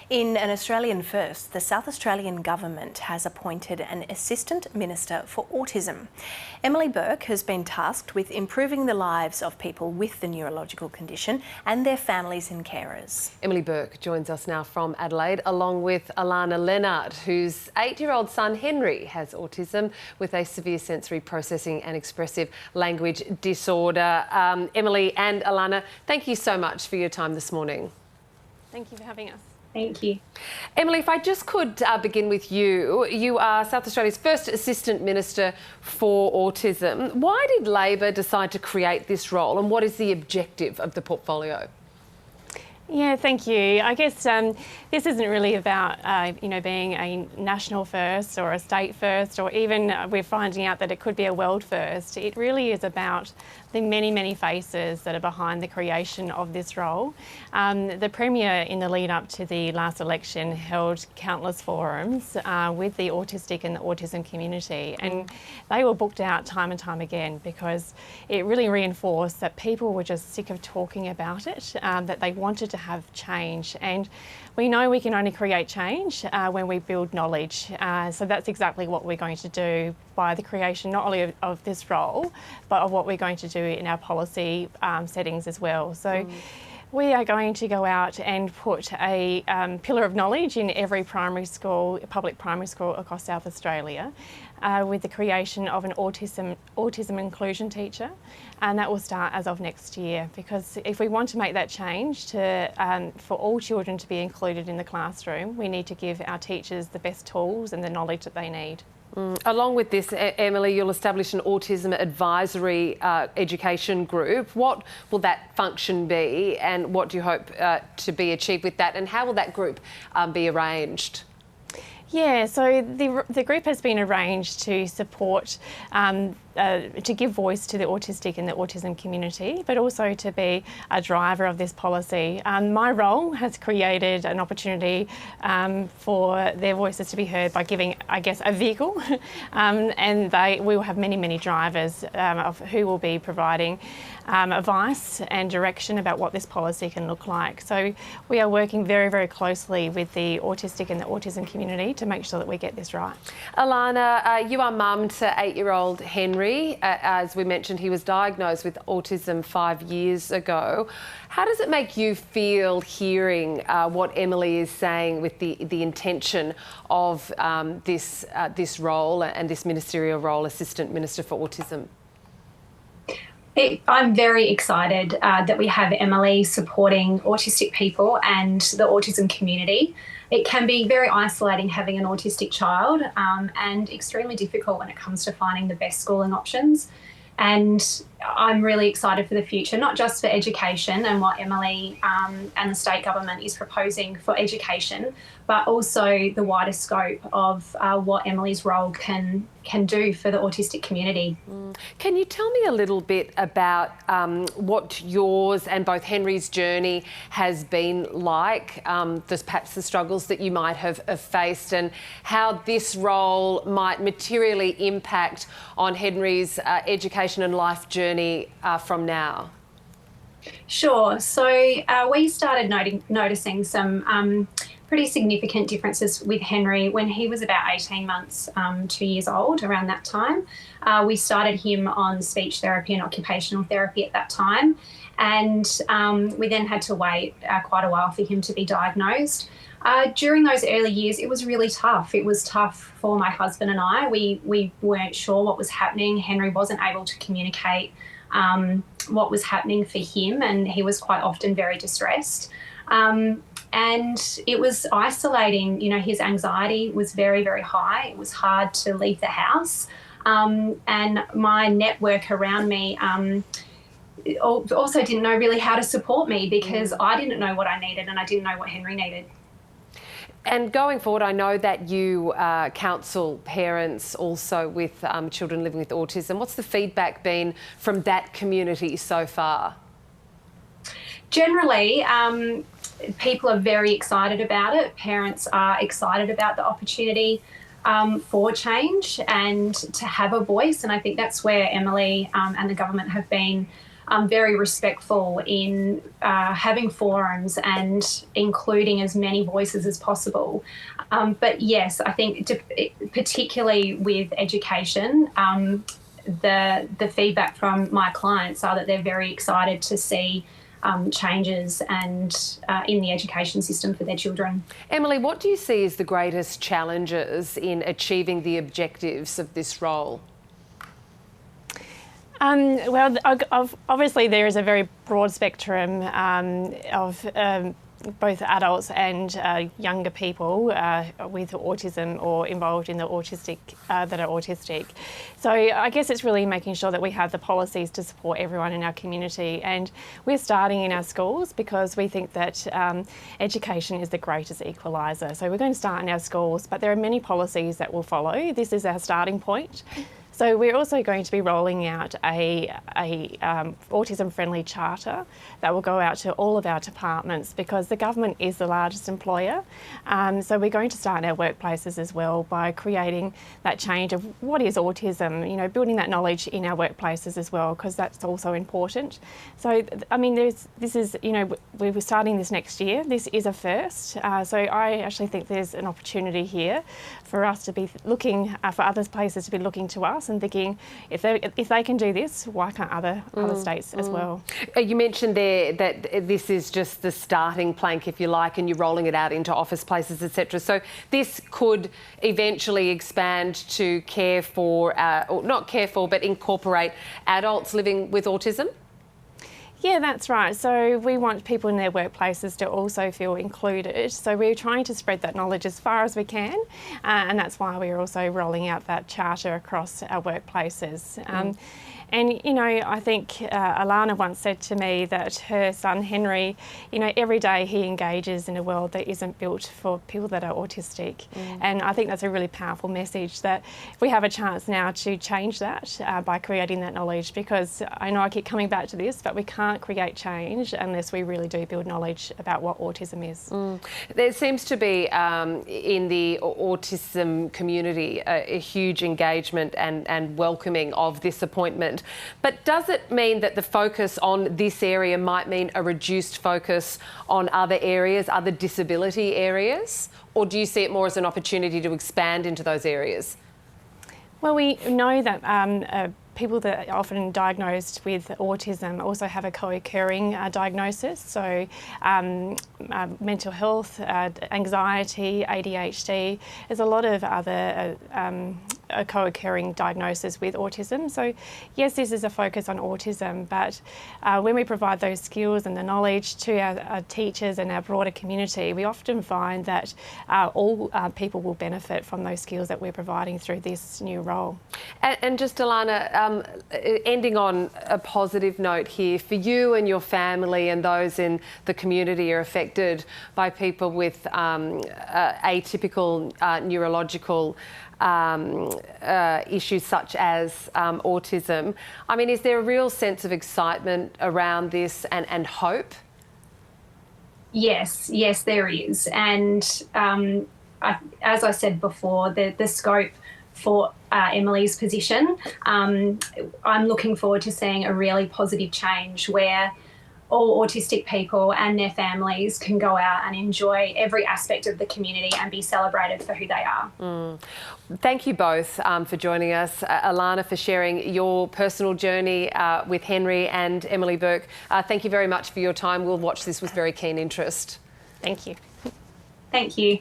In an Australian first, the South Australian Government has appointed an Assistant Minister for Autism. Emily Burke has been tasked with improving the lives of people with the neurological condition and their families and carers. Emily Burke joins us now from Adelaide, along with Alana Leonard, whose 8-year-old son Henry has autism with a severe sensory processing and expressive language disorder. Emily and Alana, thank you so much for your time this morning. Thank you for having us. Thank you. Emily, if I just could begin with you. You are South Australia's first Assistant Minister for Autism. Why did Labor decide to create this role, and what is the objective of the portfolio? Yeah, thank you. I guess this isn't really about, being a national first or a state first, or even we're finding out that it could be a world first. It really is about the many, many faces that are behind the creation of this role. The Premier, in the lead up to the last election, held countless forums with the autistic and the autism community, and they were booked out time and time again because it really reinforced that people were just sick of talking about it, that they wanted to have change. And we know we can only create change when we build knowledge. So that's exactly what we're going to do by the creation not only of this role, but of what we're going to do in our policy settings as well. So we are going to go out and put a pillar of knowledge in every primary school, public primary school across South Australia, with the creation of an autism inclusion teacher, and that will start as of next year. Because if we want to make that change for all children to be included in the classroom, we need to give our teachers the best tools and the knowledge that they need. Along with this, Emily, you'll establish an autism advisory education group. What will that function be, and what do you hope to be achieved with that, and how will that group be arranged? Yeah, so the group has been arranged to support, to give voice to the autistic and the autism community, but also to be a driver of this policy. My role has created an opportunity for their voices to be heard by giving, I guess, a vehicle, and we will have many, many drivers of who will be providing advice and direction about what this policy can look like. So we are working very, very closely with the autistic and the autism community to make sure that we get this right. Alana, you are mum to 8-year-old Henry. As we mentioned, he was diagnosed with autism 5 years ago. How does it make you feel hearing what Emily is saying with the intention of this role and this ministerial role, Assistant Minister for Autism? I'm very excited that we have Emily supporting autistic people and the autism community. It can be very isolating having an autistic child and extremely difficult when it comes to finding the best schooling options. And I'm really excited for the future, not just for education and what Emily and the state government is proposing for education, but also the wider scope of what Emily's role can do for the autistic community. Can you tell me a little bit about what yours and both Henry's journey has been like, perhaps the struggles that you might have faced, and how this role might materially impact on Henry's education and life journey from now? Sure. So we started noticing some pretty significant differences with Henry when he was about 18 months, 2 years old, around that time. We started him on speech therapy and occupational therapy at that time, and we then had to wait quite a while for him to be diagnosed. During those early years, it was really tough. It was tough for my husband and I. We weren't sure what was happening. Henry wasn't able to communicate what was happening for him, and he was quite often very distressed. And it was isolating. You know, his anxiety was very, very high. It was hard to leave the house. And my network around me also didn't know really how to support me, because I didn't know what I needed and I didn't know what Henry needed. And going forward, I know that you counsel parents also with children living with autism. What's the feedback been from that community so far? Generally, people are very excited about it. Parents are excited about the opportunity for change and to have a voice. And I think that's where Emily and the government have been very respectful in having forums and including as many voices as possible. But yes, I think particularly with education, the feedback from my clients are that they're very excited to see changes and in the education system for their children. Emily, what do you see as the greatest challenges in achieving the objectives of this role? Well, obviously there is a very broad spectrum of both adults and younger people with autism or involved in the that are autistic. So I guess it's really making sure that we have the policies to support everyone in our community, and we're starting in our schools because we think that education is the greatest equaliser. So we're going to start in our schools, but there are many policies that will follow. This is our starting point. So we're also going to be rolling out a autism-friendly charter that will go out to all of our departments because the government is the largest employer. So we're going to start in our workplaces as well by creating that change of what is autism, you know, building that knowledge in our workplaces as well, because that's also important. So, I mean, this is, you know, we're starting this next year. This is a first. So I actually think there's an opportunity here for us to be looking, for other places to be looking to us and thinking, if they can do this, why can't other states as well? You mentioned there that this is just the starting plank, if you like, and you're rolling it out into office places, etc. So this could eventually expand to care for, or not care for, but incorporate adults living with autism? Yeah, that's right. So we want people in their workplaces to also feel included. So we're trying to spread that knowledge as far as we can, and that's why we're also rolling out that charter across our workplaces. And, you know, I think Alana once said to me that her son Henry, you know, every day he engages in a world that isn't built for people that are autistic. And I think that's a really powerful message that we have a chance now to change that by creating that knowledge, because I know I keep coming back to this, but we can't create change unless we really do build knowledge about what autism is. There seems to be in the autism community a huge engagement and welcoming of this appointment. But does it mean that the focus on this area might mean a reduced focus on other areas, other disability areas? Or do you see it more as an opportunity to expand into those areas? Well, we know that people that are often diagnosed with autism also have a co-occurring diagnosis, so mental health, anxiety, ADHD. There's a lot of other co-occurring diagnosis with autism. So yes, this is a focus on autism, but when we provide those skills and the knowledge to our teachers and our broader community, we often find that all people will benefit from those skills that we're providing through this new role. And just Alana, ending on a positive note here, for you and your family and those in the community are affected by people with atypical neurological issues such as autism. I mean, is there a real sense of excitement around this and hope? Yes, there is. And as I said before, the scope for Emily's position, I'm looking forward to seeing a really positive change where all autistic people and their families can go out and enjoy every aspect of the community and be celebrated for who they are. Thank you both for joining us. Alana, for sharing your personal journey with Henry, and Emily Burke, thank you very much for your time. We'll watch this with very keen interest. Thank you. Thank you.